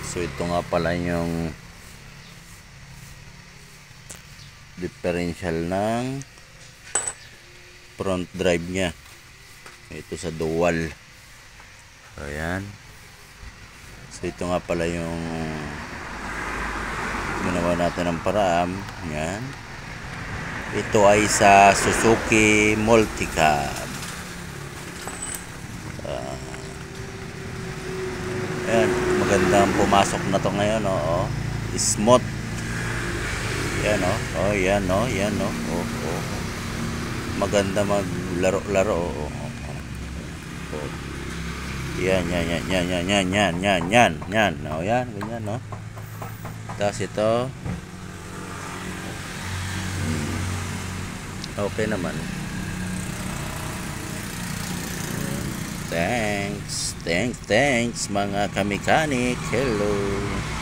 So ito nga pala yung differential ng front drive nya. Ito sa dual. Ayan. So ito nga pala yung ginawa natin ng paraam. Ayan. Ito ay sa Suzuki Multicab. Ayan, magandang pumasok na to ngayon, oh. Smooth. Yan, oh. Oh, yan, oh. Yan, oh. Oh, oh. Maganda maglaro-laro, oh. Oh. Yan, yan, yan, yan, yan, yan, yan, yan, yan, yan. Oh, yan, ganyan, oh. Tapos ito. Okay naman. Thanks mga kamekanik. Hello.